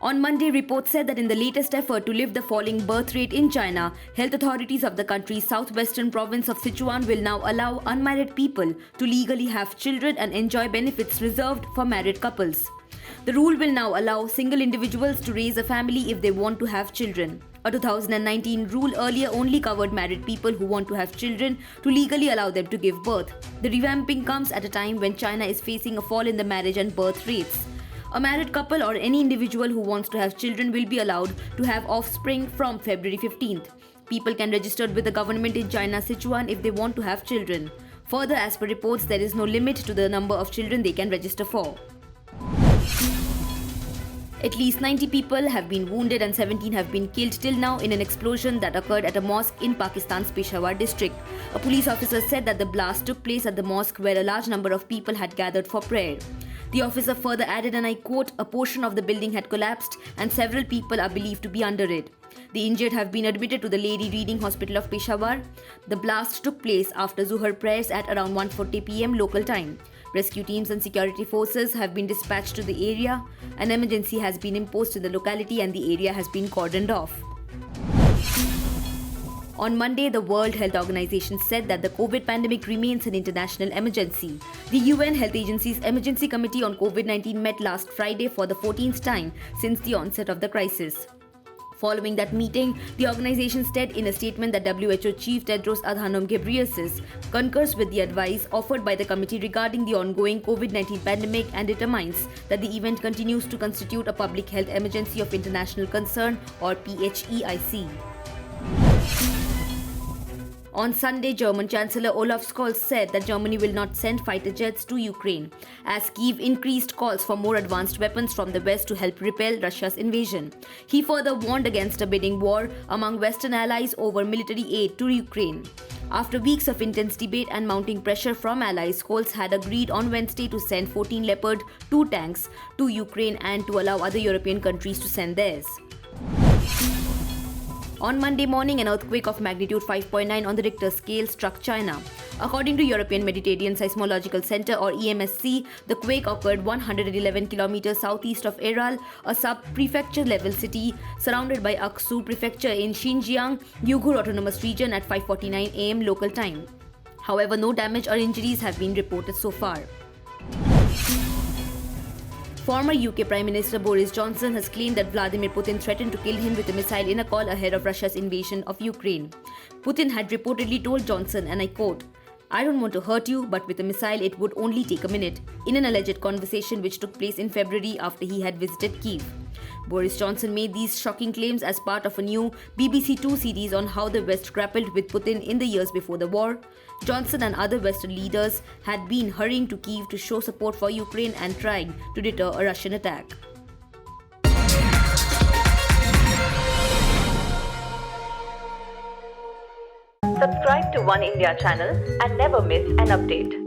On Monday, reports said that in the latest effort to lift the falling birth rate in China, health authorities of the country's southwestern province of Sichuan will now allow unmarried people to legally have children and enjoy benefits reserved for married couples. The rule will now allow single individuals to raise a family if they want to have children. A 2019 rule earlier only covered married people who want to have children to legally allow them to give birth. The revamping comes at a time when China is facing a fall in the marriage and birth rates. A married couple or any individual who wants to have children will be allowed to have offspring from February 15th. People can register with the government in China, Sichuan, if they want to have children. Further, as per reports, there is no limit to the number of children they can register for. At least 90 people have been wounded and 17 have been killed till now in an explosion that occurred at a mosque in Pakistan's Peshawar district. A police officer said that the blast took place at the mosque where a large number of people had gathered for prayer. The officer further added, and I quote, "A portion of the building had collapsed and several people are believed to be under it. The injured have been admitted to the Lady Reading Hospital of Peshawar. The blast took place after Zuhr prayers at around 1:40 p.m. local time. Rescue teams and security forces have been dispatched to the area. An emergency has been imposed in the locality and the area has been cordoned off." On Monday, the World Health Organization said that the COVID pandemic remains an international emergency. The UN Health Agency's Emergency Committee on COVID-19 met last Friday for the 14th time since the onset of the crisis. Following that meeting, the organization said in a statement that WHO Chief Tedros Adhanom Ghebreyesus concurs with the advice offered by the committee regarding the ongoing COVID-19 pandemic and determines that the event continues to constitute a public health emergency of international concern, or PHEIC. On Sunday, German Chancellor Olaf Scholz said that Germany will not send fighter jets to Ukraine, as Kyiv increased calls for more advanced weapons from the West to help repel Russia's invasion. He further warned against a bidding war among Western allies over military aid to Ukraine. After weeks of intense debate and mounting pressure from allies, Scholz had agreed on Wednesday to send 14 Leopard 2 tanks to Ukraine and to allow other European countries to send theirs. On Monday morning, an earthquake of magnitude 5.9 on the Richter scale struck China. According to European Mediterranean Seismological Center, or EMSC, the quake occurred 111 kilometers southeast of Aral, a sub-prefecture level city surrounded by Aksu Prefecture in Xinjiang, Uyghur Autonomous Region at 5:49 am local time. However, no damage or injuries have been reported so far. Former UK Prime Minister Boris Johnson has claimed that Vladimir Putin threatened to kill him with a missile in a call ahead of Russia's invasion of Ukraine. Putin had reportedly told Johnson, and I quote, "I don't want to hurt you, but with a missile it would only take a minute," in an alleged conversation which took place in February after he had visited Kyiv. Boris Johnson made these shocking claims as part of a new BBC Two series on how the West grappled with Putin in the years before the war. Johnson and other Western leaders had been hurrying to Kyiv to show support for Ukraine and trying to deter a Russian attack. Subscribe to Oneindia channel and never miss an update.